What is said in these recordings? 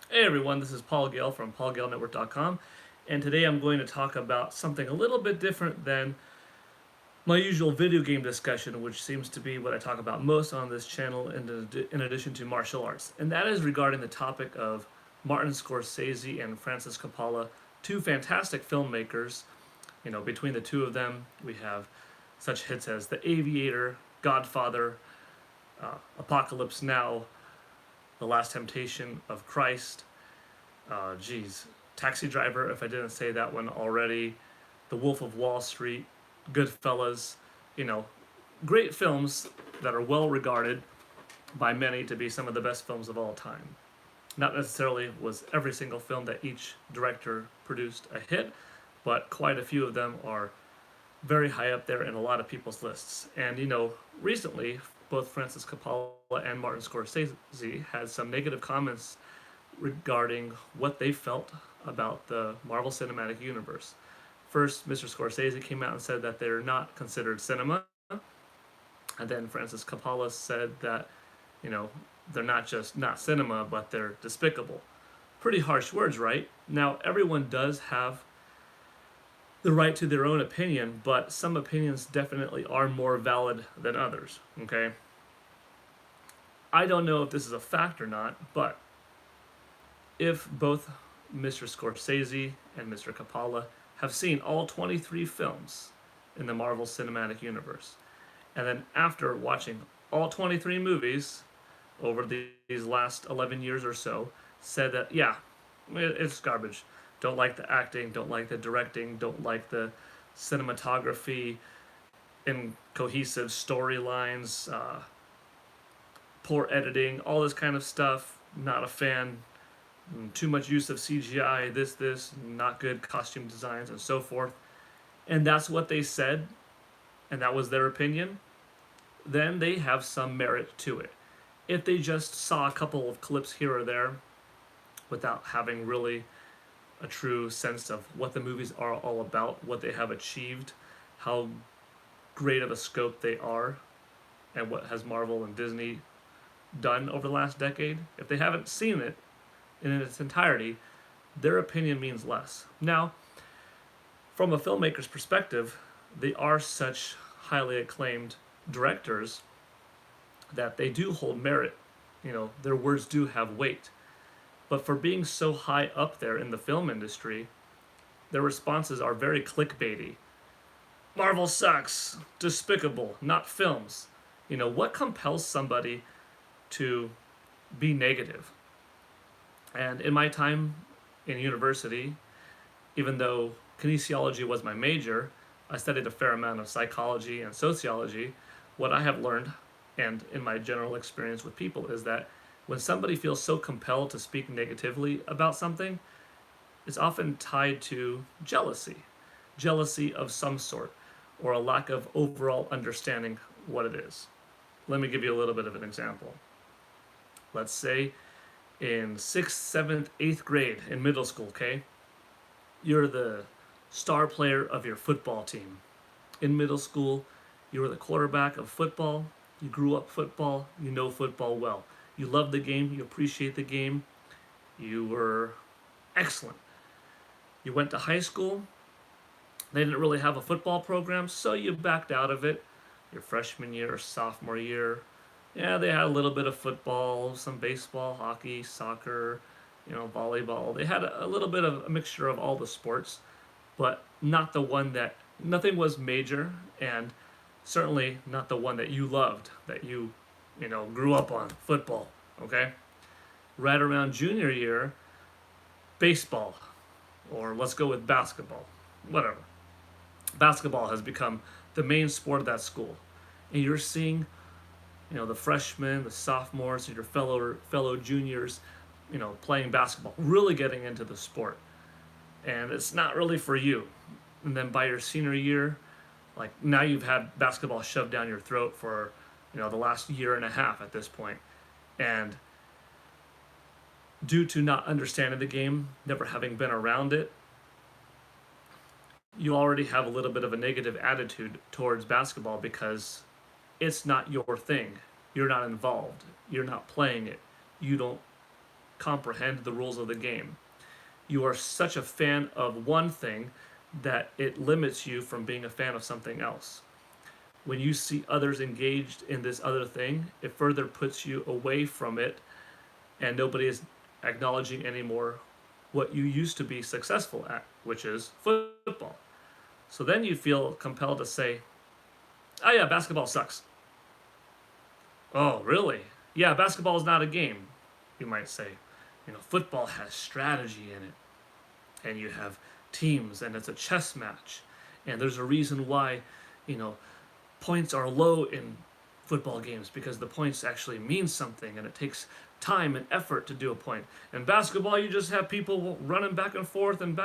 Hey everyone, this is Paul Gale from paulgalenetwork.com, and today I'm going to talk about something a little bit different than my usual video game discussion, which seems to be what I talk about most on this channel in addition to martial arts. And that is regarding the topic of Martin Scorsese and Francis Coppola, two fantastic filmmakers. Between the two of them, we have such hits as The Aviator, Godfather, Apocalypse Now, The Last Temptation of Christ, geez, Taxi Driver, if I didn't say that one already, The Wolf of Wall Street, Goodfellas, you know, great films that are well regarded by many to be some of the best films of all time. Not necessarily was every single film that each director produced a hit, but quite a few of them are very high up there in a lot of people's lists. And recently, both Francis Coppola and Martin Scorsese had some negative comments regarding what they felt about the Marvel Cinematic Universe. First, Mr. Scorsese came out and said that they're not considered cinema, and then Francis Coppola said that, you know, they're not just not cinema, but they're despicable. Pretty harsh words, right? Now, everyone does have the right to their own opinion, but some opinions definitely are more valid than others, okay? I don't know if this is a fact or not, but if both Mr. Scorsese and Mr. Coppola have seen all 23 films in the Marvel Cinematic Universe, and then after watching all 23 movies over these last 11 years or so, said that, yeah, it's garbage. Don't like the acting, don't like the directing, don't like the cinematography, incohesive storylines, poor editing, all this kind of stuff. Not a fan. Too much use of CGI, this, not good costume designs, and so forth. And that's what they said, and that was their opinion. Then they have some merit to it. If they just saw a couple of clips here or there without having really a true sense of what the movies are all about, what they have achieved, how great of a scope they are, and what has Marvel and Disney done over the last decade, if they haven't seen it in its entirety, their opinion means less. Now, from a filmmaker's perspective, they are such highly acclaimed directors that they do hold merit. Their words do have weight. But for being so high up there in the film industry, their responses are very clickbaity. Marvel sucks, despicable, not films. What compels somebody to be negative? And in my time in university, even though kinesiology was my major, I studied a fair amount of psychology and sociology. What I have learned, and in my general experience with people, is that when somebody feels so compelled to speak negatively about something, it's often tied to jealousy of some sort, or a lack of overall understanding what it is. Let me give you a little bit of an example. Let's say in 6th, 7th, 8th grade in middle school, okay? You're the star player of your football team. In middle school, you were the quarterback of football. You grew up football. You know football well. You love the game. You appreciate the game. You were excellent. You went to high school. They didn't really have a football program, so you backed out of it. Your freshman year, sophomore year, yeah, they had a little bit of football, some baseball, hockey, soccer, volleyball. They had a little bit of a mixture of all the sports, but not the one that, nothing was major, and certainly not the one that you loved, that you grew up on, football, okay? Right around junior year, baseball, or let's go with basketball, whatever. Basketball has become the main sport of that school. And you're seeing, the freshmen, the sophomores, your fellow juniors, playing basketball, really getting into the sport. And it's not really for you. And then by your senior year, like now you've had basketball shoved down your throat for, the last year and a half at this point. And due to not understanding the game, never having been around it, you already have a little bit of a negative attitude towards basketball because it's not your thing. You're not involved. You're not playing it. You don't comprehend the rules of the game. You are such a fan of one thing that it limits you from being a fan of something else. When you see others engaged in this other thing, it further puts you away from it, and nobody is acknowledging anymore what you used to be successful at, which is football. So then you feel compelled to say, oh yeah, basketball sucks. Oh, really? Yeah, basketball is not a game, you might say. Football has strategy in it, and you have teams, and it's a chess match, and there's a reason why, you know, points are low in football games because the points actually mean something, and it takes time and effort to do a point. In basketball, you just have people running back and forth, and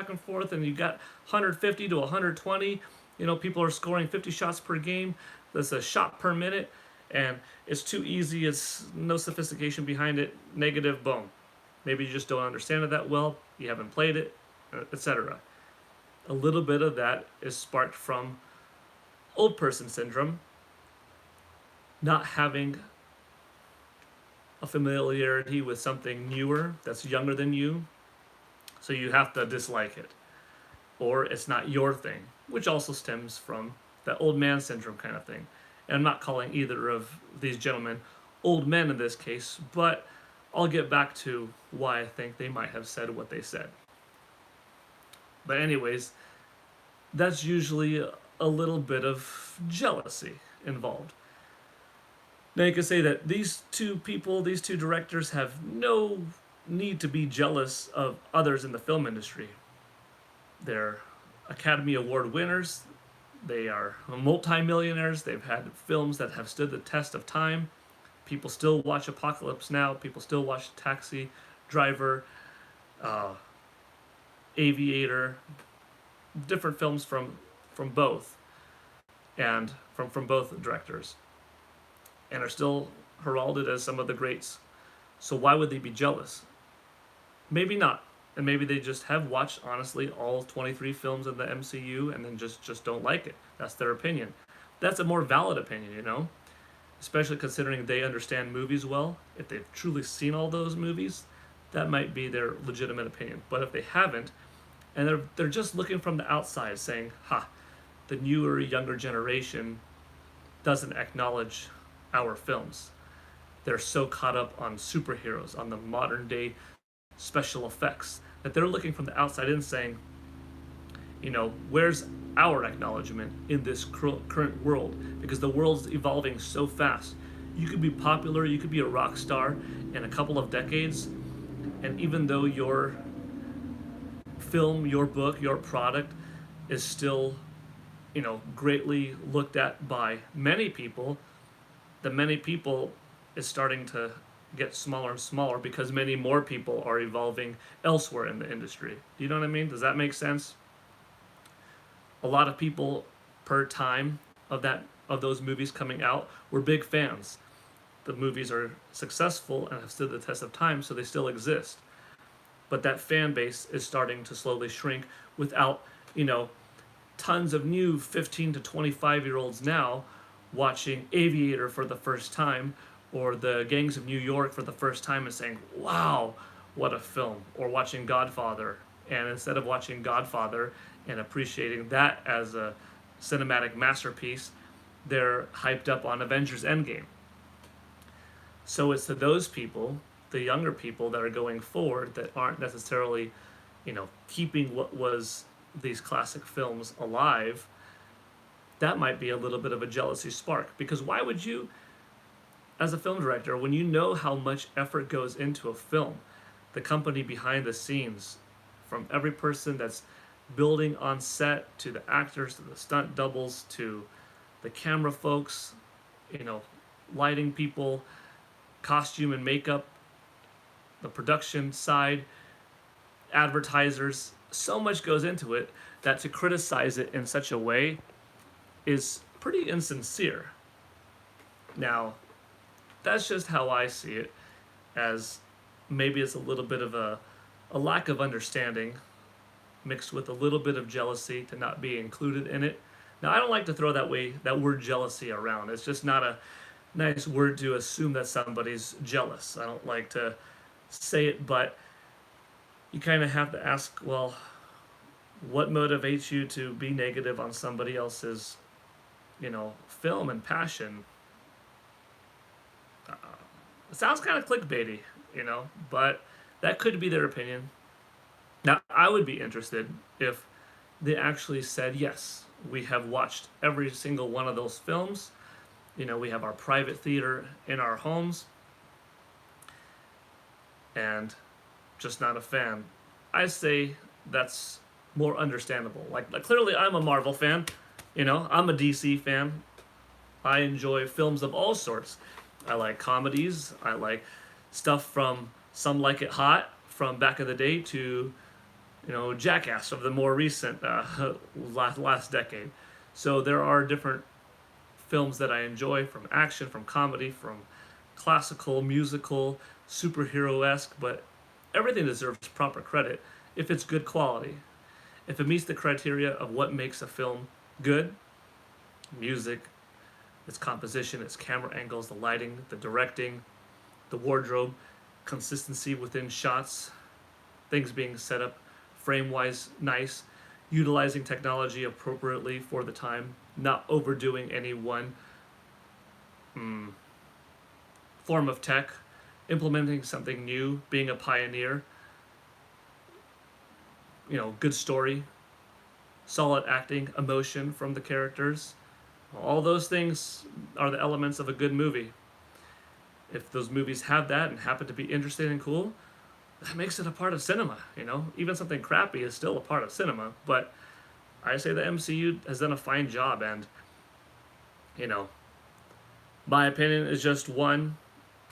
you got 150 to 120. People are scoring 50 shots per game. That's a shot per minute, and it's too easy. It's no sophistication behind it. Negative, boom. Maybe you just don't understand it that well. You haven't played it, etc. A little bit of that is sparked from old person syndrome, not having a familiarity with something newer that's younger than you, so you have to dislike it, or it's not your thing, which also stems from that old man syndrome kind of thing. And I'm not calling either of these gentlemen old men in this case, but I'll get back to why I think they might have said what they said. But anyways, that's usually a little bit of jealousy involved. Now you can say that these two people, these two directors, have no need to be jealous of others in the film industry. They're Academy Award winners. They are multimillionaires. They've had films that have stood the test of time. People still watch Apocalypse Now. People still watch Taxi Driver, Aviator, different films from both, and from both directors, and are still heralded as some of the greats. So why would they be jealous? Maybe not. And maybe they just have watched, honestly, all 23 films in the MCU and then just don't like it. That's their opinion. That's a more valid opinion, especially considering they understand movies well. If they've truly seen all those movies, that might be their legitimate opinion. But if they haven't, and they're just looking from the outside saying, the newer, younger generation doesn't acknowledge our films. They're so caught up on superheroes, on the modern day special effects, that they're looking from the outside in saying, where's our acknowledgement in this current world? Because the world's evolving so fast. You could be popular, you could be a rock star in a couple of decades, and even though your film, your book, your product is still, greatly looked at by many people, the many people is starting to get smaller and smaller because many more people are evolving elsewhere in the industry. Do you know what I mean? Does that make sense? A lot of people per time of those movies coming out were big fans. The movies are successful and have stood the test of time, so they still exist. But that fan base is starting to slowly shrink without, tons of new 15 to 25-year-olds now watching Aviator for the first time, or the Gangs of New York for the first time and saying, wow, what a film, or watching Godfather. And instead of watching Godfather and appreciating that as a cinematic masterpiece, they're hyped up on Avengers Endgame. So it's to those people, the younger people that are going forward, that aren't necessarily, keeping what was these classic films alive, that might be a little bit of a jealousy spark. Because why would you, as a film director, when you know how much effort goes into a film, the company behind the scenes, from every person that's building on set, to the actors, to the stunt doubles, to the camera folks, lighting people, costume and makeup, the production side, advertisers, so much goes into it that to criticize it in such a way is pretty insincere. Now, that's just how I see it, as maybe it's a little bit of a lack of understanding mixed with a little bit of jealousy to not be included in it. Now, I don't like to throw that word jealousy around. It's just not a nice word to assume that somebody's jealous. I don't like to say it, but you kind of have to ask, well, what motivates you to be negative on somebody else's, film and passion? It sounds kind of clickbaity, but that could be their opinion. Now, I would be interested if they actually said, yes, we have watched every single one of those films. We have our private theater in our homes, and just not a fan. I say that's more understandable. Like clearly, I'm a Marvel fan. I'm a DC fan. I enjoy films of all sorts. I like comedies. I like stuff from Some Like It Hot from back in the day to, Jackass of the more recent last decade. So there are different films that I enjoy, from action, from comedy, from classical, musical, superhero-esque, but everything deserves proper credit if it's good quality. If it meets the criteria of what makes a film good: music, its composition, its camera angles, the lighting, the directing, the wardrobe, consistency within shots, things being set up frame-wise nice, utilizing technology appropriately for the time, not overdoing any one form of tech, implementing something new, being a pioneer, good story, solid acting, emotion from the characters. All those things are the elements of a good movie. If those movies have that and happen to be interesting and cool, that makes it a part of cinema. Even something crappy is still a part of cinema. But I say the MCU has done a fine job, and my opinion is just one.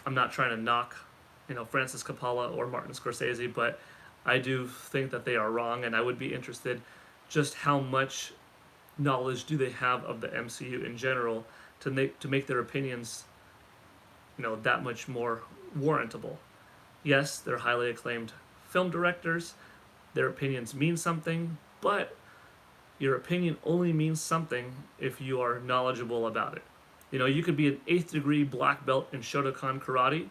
I'm not trying to knock, Francis Coppola or Martin Scorsese, but I do think that they are wrong, and I would be interested just how much knowledge do they have of the MCU in general to make their opinions, that much more warrantable. Yes, they're highly acclaimed film directors. Their opinions mean something, but your opinion only means something if you are knowledgeable about it. You could be an 8th degree black belt in Shotokan karate,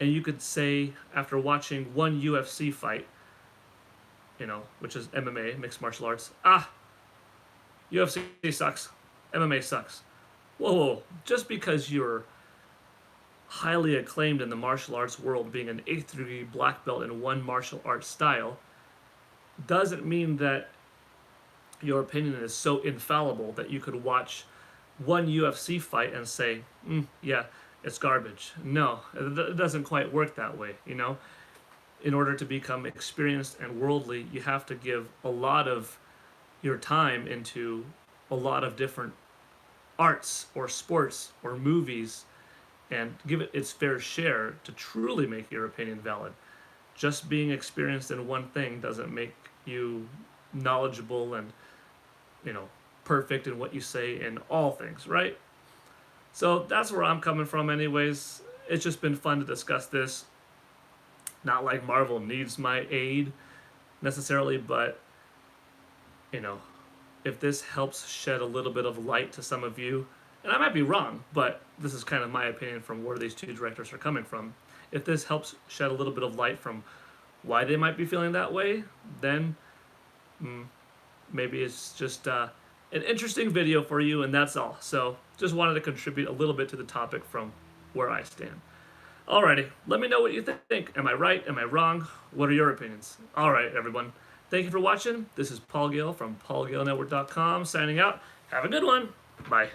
and you could say, after watching one UFC fight, which is MMA, mixed martial arts, UFC sucks, MMA sucks. Whoa, just because you're highly acclaimed in the martial arts world, being an 8th degree black belt in one martial arts style, doesn't mean that your opinion is so infallible that you could watch one UFC fight and say, yeah, it's garbage. No, it doesn't quite work that way, In order to become experienced and worldly, you have to give a lot of your time into a lot of different arts or sports or movies, and give it its fair share to truly make your opinion valid. Just being experienced in one thing doesn't make you knowledgeable and, perfect in what you say in all things, right? So that's where I'm coming from anyways. It's just been fun to discuss this. Not like Marvel needs my aid necessarily, but, if this helps shed a little bit of light to some of you, and I might be wrong, but this is kind of my opinion from where these two directors are coming from. If this helps shed a little bit of light from why they might be feeling that way, then maybe it's just an interesting video for you, and that's all. So just wanted to contribute a little bit to the topic from where I stand. Alrighty, let me know what you think. Am I right? Am I wrong? What are your opinions? Alright, everyone. Thank you for watching. This is Paul Gale from PaulGaleNetwork.com signing out. Have a good one. Bye.